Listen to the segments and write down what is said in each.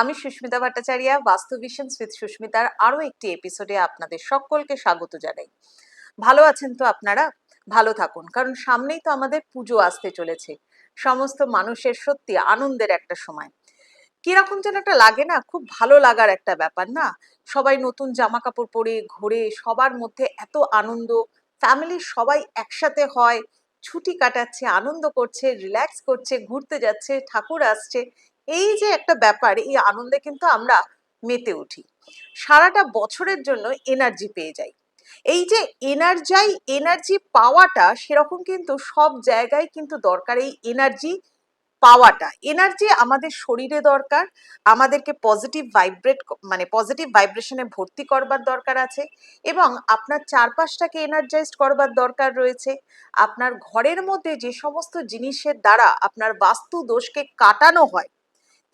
আমি সুস্মিতা ভট্টাচার্য, বাস্তু visions with সুস্মিতার আরো একটি এপিসোডে আপনাদের সকলকে স্বাগত জানাই। ভালো আছেন তো আপনারা? ভালো থাকুন, কারণ সামনেই তো আমাদের পুজো আসতে চলেছে। সমস্ত মানুষের সত্যি আনন্দের একটা সময়। কিরকম যেন একটা লাগে না, খুব ভালো লাগার একটা ব্যাপার না? সবাই নতুন জামা কাপড় পরে ঘোরে, সবার মধ্যে এত আনন্দ, ফ্যামিলির সবাই একসাথে হয়, ছুটি কাটাচ্ছে, আনন্দ করছে, রিল্যাক্স করছে, ঘুরতে যাচ্ছে, ঠাকুর আসছে। এই যে একটা ব্যাপার, এই আনন্দে কিন্তু আমরা মেতে উঠি, সারাটা বছরের জন্য এনার্জি পেয়ে যাই। এই যে এনার্জি পাওয়াটা সেরকম কিন্তু সব জায়গায় কিন্তু দরকার। এই এনার্জি পাওয়াটা, এনার্জি আমাদের শরীরে দরকার, আমাদেরকে পজিটিভ ভাইব্রেশনে ভর্তি করবার দরকার আছে, এবং আপনার চারপাশটাকে এনার্জাইজড করবার দরকার রয়েছে। আপনার ঘরের মধ্যে যে সমস্ত জিনিসের দ্বারা আপনার বাস্তু দোষকে কাটানো হয়,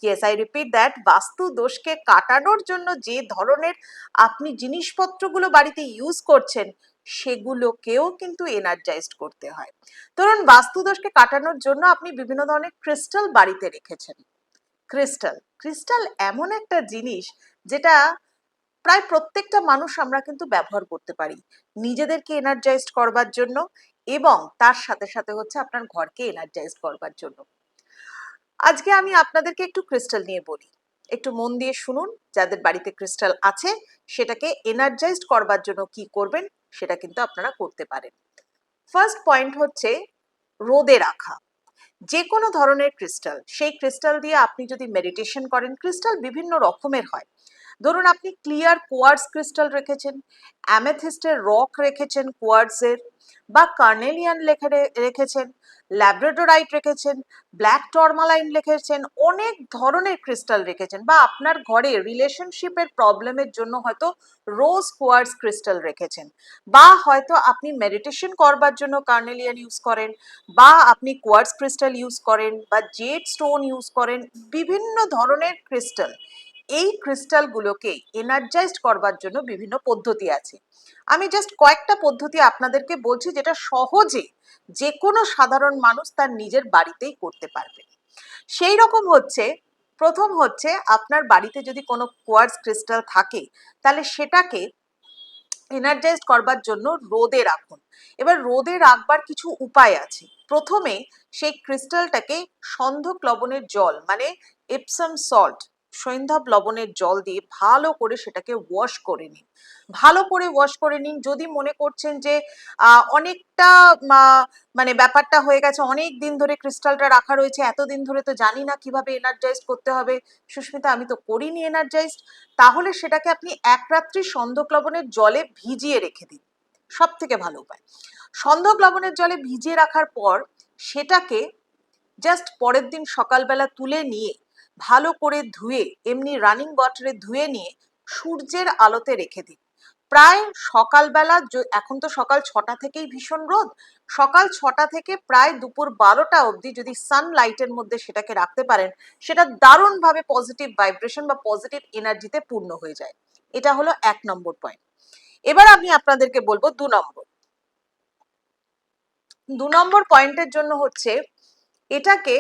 ইয়েস আই রিপিট দ্যাট, বাস্তু দোষকে কাটানোর জন্য যে ধরনের আপনি জিনিসপত্রগুলো বাড়িতে ইউজ করছেন, সেগুলোকেও কিন্তু এনার্জাইজড করতে হয়। ধরুন, বাস্তু দোষকে কাটানোর জন্য আপনি বিভিন্ন ধরনের ক্রিস্টাল বাড়িতে রেখেছেন। ক্রিস্টাল ক্রিস্টাল এমন একটা জিনিস যেটা প্রায় প্রত্যেকটা মানুষ আমরা কিন্তু ব্যবহার করতে পারি নিজেদেরকে এনার্জাইজড করবার জন্য, এবং তার সাথে সাথে হচ্ছে আপনার ঘরকে এনার্জাইজড করবার জন্য। আজকে আমি আপনাদেরকে একটু ক্রিস্টাল নিয়ে বলি, একটু মন দিয়ে শুনুন। যাদের বাড়িতে ক্রিস্টাল আছে, সেটাকে এনার্জাইজড করবার জন্য কি করবেন সেটা কিন্তু আপনারা করতে পারেন। ফার্স্ট পয়েন্ট হচ্ছে রোদে রাখা যে কোনো ধরনের ক্রিস্টাল। সেই ক্রিস্টাল দিয়ে আপনি যদি মেডিটেশন করেন, ক্রিস্টাল বিভিন্ন রকমের হয়। ধরুন, আপনি ক্লিয়ার কোয়ার্টজ ক্রিস্টাল রেখেছেন, অ্যামেথিস্টের রক রেখেছেন কোয়ার্টজের, বা কার্নেলিয়ান রেখেছেন, ল্যাব্রাডোরাইট রেখেছেন, ব্ল্যাক টরমালাইন রেখেছেন, অনেক ধরনের ক্রিস্টাল রেখেছেন, বা আপনার ঘরে রিলেশনশিপের প্রবলেমের জন্য হয়তো রোজ কোয়ার্টজ ক্রিস্টাল রেখেছেন, বা হয়তো আপনি মেডিটেশন করবার জন্য কার্নেলিয়ান ইউজ করেন, বা আপনি কোয়ার্টজ ক্রিস্টাল ইউজ করেন, বা জেড স্টোন ইউজ করেন, বিভিন্ন ধরনের ক্রিস্টাল। এই ক্রিস্টালগুলোকে এনার্জাইজড করবার জন্য বিভিন্ন পদ্ধতি আছে। আমি জাস্ট কয়েকটা পদ্ধতি আপনাদেরকে বলছি, যেটা সহজে যে কোনো সাধারণ মানুষ তার নিজের বাড়িতেই করতে পারবে। সেই রকম হচ্ছে, প্রথম হচ্ছে, আপনার বাড়িতে যদি কোনো কোয়ার্টজ ক্রিস্টাল থাকে, তাহলে সেটাকে এনার্জাইজড করবার জন্য রোদে রাখুন। এবার রোদে রাখবার কিছু উপায় আছে। প্রথমে সেই ক্রিস্টালটাকে সন্ধক লবণের জল, মানে এপসম সল্ট, সৈন্ধব লবণের জল দিয়ে ভালো করে সেটাকে ওয়াশ করে নিন। ভালো করে ওয়াশ করে নিন। যদি মনে করছেন যে অনেকটা মানে ব্যাপারটা হয়ে গেছে, অনেক দিন ধরে ক্রিস্টালটা রাখা রয়েছে, এতদিন ধরে তো জানি না কিভাবে এনার্জাইজ করতে হবে, সুস্মিতা আমি তো করিনি এনার্জাইজড, তাহলে সেটাকে আপনি এক রাত্রি সন্ধক লবণের জলে ভিজিয়ে রেখে দিন। সব থেকে ভালো উপায়। সন্ধক লবণের জলে ভিজিয়ে রাখার পর সেটাকে জাস্ট পরের দিন সকালবেলা তুলে নিয়ে ভালো করে ধুয়ে, এমনি রানিং ওয়াটারে ধুয়ে নিয়ে সূর্যের আলোতে রেখে দিন। প্রায় সকালবেলা, এখন তো সকাল 6টা থেকেই ভীষণ রোদ, সকাল 6টা থেকে প্রায় দুপুর 12টা অবধি যদি সানলাইটের মধ্যে সেটাকে রাখতে পারেন, সেটা দারুণভাবে পজিটিভ ভাইব্রেশন বা পজিটিভ এনার্জিতে পূর্ণ হয়ে যায়। এটা হলো 1 নম্বর পয়েন্ট। এবার আমি আপনাদেরকে বলবো 2 নম্বর। 2 নম্বর পয়েন্টের জন্য হচ্ছে, এটাকে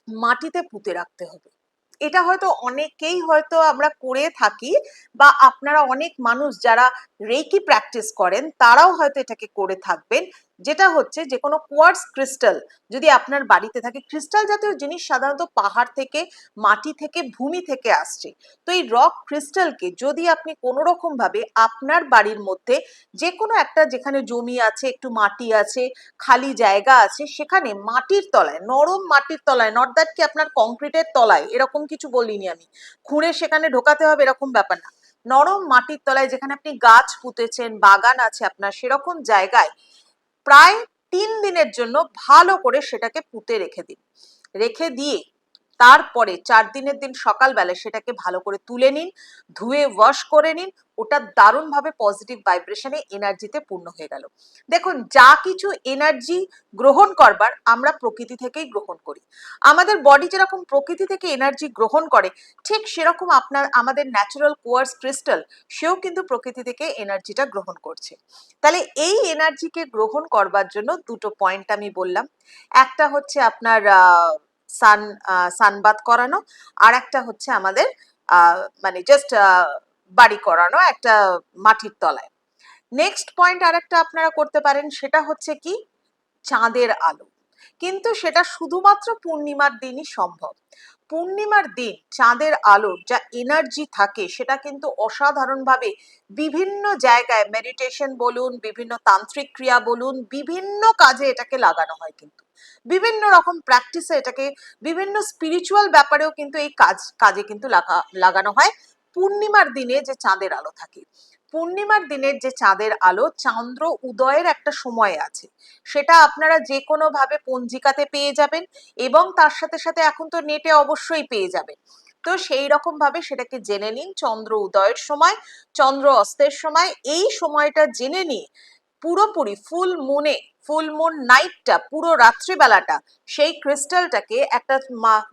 মাটিতে পুঁতে রাখতে হবে। এটা হয়তো অনেকেই হয়তো আমরা করে থাকি, বা আপনারা অনেক মানুষ যারা রেকি প্র্যাকটিস করেন তারাও হয়তো এটাকে করে থাকবেন। যেটা হচ্ছে, যে কোনো কোয়ার্টজ ক্রিস্টাল যদি আপনার বাড়িতে থাকে, ক্রিস্টাল জাতীয় জিনিস সাধারণত পাহাড় থেকে, মাটি থেকে, ভূমি থেকে আসছে। তো এই রক ক্রিস্টালকে যদি আপনি কোনো রকম ভাবে আপনার বাড়ির মধ্যে যে কোনো একটা, যেখানে জমি আছে, একটু মাটি আছে, খালি জায়গা আছে, সেখানে মাটির তলায়, নরম মাটির তলায়, নট দ্যাট কি আপনার কংক্রিটের তলায়, এরকম কিছু বলিনি আমি, খুঁড়ে সেখানে ঢোকাতে হবে এরকম ব্যাপার না, নরম মাটির তলায় যেখানে আপনি গাছ পুঁতেছেন, বাগান আছে আপনার, সেরকম জায়গায় প্রায় 3 দিনের জন্য ভালো করে সেটাকে পুঁতে রেখে দিন। রেখে দিয়ে তারপরে 4 দিনের দিন সকালবেলা সেটাকে ভালো করে তুলে নিন, ধুয়ে ওয়াশ করে নিন। ওটা দারুণভাবে পজিটিভ ভাইব্রেশনে এনার্জিতে পূর্ণ হয়ে গেল। দেখুন, যা কিছু এনার্জি গ্রহণ করবার আমরা প্রকৃতি থেকেই গ্রহণ করি। আমাদের বডি যেরকম প্রকৃতি থেকে এনার্জি গ্রহণ করে, ঠিক সেরকম আমাদের ন্যাচারাল কোয়ার্টজ ক্রিস্টাল, সেও কিন্তু প্রকৃতি থেকে এনার্জিটা গ্রহণ করছে। তাহলে এই এনার্জিকে গ্রহণ করবার জন্য 2টো পয়েন্ট আমি বললাম। একটা হচ্ছে আপনার সানবাত করানো, আর একটা হচ্ছে আমাদের মানে জাস্ট বাড়ি করানো একটা মাটির তলায়। নেক্সট পয়েন্ট আর একটা আপনারা করতে পারেন, সেটা হচ্ছে কি চাঁদের আলো। কিন্তু সেটা শুধুমাত্র পূর্ণিমার দিনই সম্ভব। পূর্ণিমার দিন চাঁদের আলোর যা এনার্জি থাকে সেটা কিন্তু অসাধারণভাবে বিভিন্ন জায়গায় মেডিটেশন বলুন, বিভিন্ন তান্ত্রিক ক্রিয়া বলুন, বিভিন্ন কাজে এটাকে লাগানো হয়, কিন্তু বিভিন্ন রকম প্র্যাকটিসে এটাকে, বিভিন্ন স্পিরিচুয়াল ব্যাপারেও কিন্তু এই কাজে কিন্তু লাগানো হয় পূর্ণিমার দিনে যে চাঁদের আলো থাকে। পূর্ণিমার দিনের যে চাঁদের আলো, চন্দ্র উদয়ের একটা সময় আছে, সেটা আপনারা যে কোনো ভাবে পঞ্জিকাতে পেয়ে যাবেন, এবং তার সাথে সাথে এখন তো নেটে অবশ্যই পেয়ে যাবেন। তো সেই রকম ভাবে সেটাকে জেনে নিন, চন্দ্র উদয়ের সময়, চন্দ্র অস্তের সময়, এই সময়টা জেনে নিয়ে পুরোপুরি ফুল মুন নাইটটা, পুরো রাত্রিবেলাটা সেই ক্রিস্টালটাকে একটা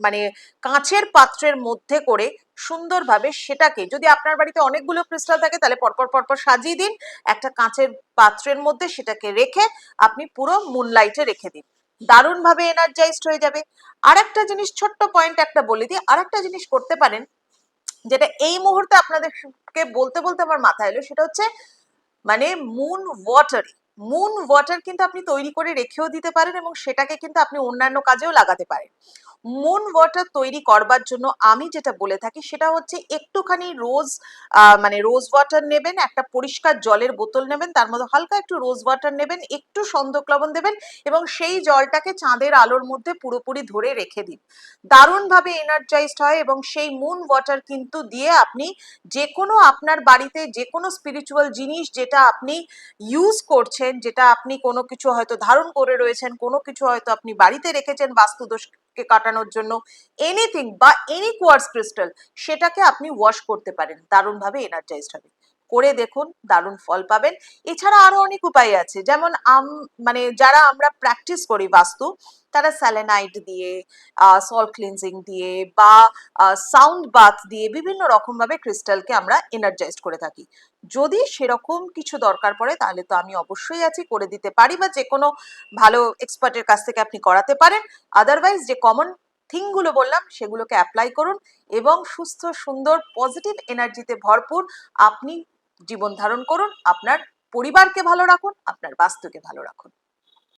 মানে কাঁচের পাত্রের মধ্যে করে সুন্দরভাবে সেটাকে, যদি আপনার বাড়িতে অনেকগুলো ক্রিস্টাল থাকে তাহলে পরপর পরপর সাজিয়ে দিন, একটা কাঁচের পাত্রের মধ্যে সেটাকে রেখে আপনি পুরো মুনলাইটে রেখে দিন, দারুণ ভাবে এনার্জাইজড হয়ে যাবে। আর একটা জিনিস, ছোট্ট পয়েন্ট একটা বলে দিই, আর একটা জিনিস করতে পারেন যেটা এই মুহূর্তে আপনাদেরকে বলতে বলতে আমার মাথায় এলো, সেটা হচ্ছে মানে মুন ওয়াটার কিন্তু আপনি তৈরি করে রেখেও দিতে পারেন, এবং সেটাকে কিন্তু আপনি অন্যান্য কাজেও লাগাতে পারেন। মুন ওয়াটার তৈরি করবার জন্য আমি যেটা বলে থাকি সেটা হচ্ছে একটুখানি মানে রোজ ওয়াটার নেবেন, একটা পরিষ্কার জলের বোতল নেবেন, তার মধ্যে হালকা একটু রোজ ওয়াটার নেবেন, একটু সন্দক লবণ দেবেন, এবং সেই জলটাকে চাঁদের আলোর মধ্যে পুরোপুরি ধরে রেখে দিন, দারুণভাবে এনার্জাইজড হয়। এবং সেই মুন ওয়াটার কিন্তু দিয়ে আপনি যে কোনো আপনার বাড়িতে যে কোনো স্পিরিচুয়াল জিনিস যেটা আপনি ইউজ করছেন, যেটা আপনি কোনো কিছু হয়তো ধারণ করে রয়েছেন, কোনো কিছু হয়তো আপনি বাড়িতে রেখেছেন বাস্তুদোষকে কাটানোর জন্য, এনিথিং বা এনি কোয়ার্টজ ক্রিস্টাল, সেটাকে আপনি ওয়াশ করতে পারেন, দারুণভাবে এনার্জাইজড হবে। করে দেখুন, দারুণ ফল পাবেন। এছাড়া আরো অনেক উপায় আছে, যেমন মানে যারা আমরা প্র্যাকটিস করি বাস্তু, তারা স্যালেনাইট দিয়ে, সল্ট ক্লিনজিং দিয়ে, বা সাউন্ড বাথ দিয়ে বিভিন্ন রকম ভাবে ক্রিস্টালকে আমরা এনার্জাইজড করে থাকি। যদি সেরকম কিছু দরকার পড়ে তাহলে তো আমি অবশ্যই আছি, করে দিতে পারি, বা যে কোনো ভালো এক্সপার্টের কাছ থেকে আপনি করাতে পারেন। আদারওয়াইজ যে কমন থিংগুলো বললাম সেগুলোকে অ্যাপ্লাই করুন, এবং সুস্থ সুন্দর পজিটিভ এনার্জিতে ভরপুর আপনি জীবন ধারণ করুন, আপনার পরিবারকে ভালো রাখুন, আপনার বাস্তুকে ভালো রাখুন।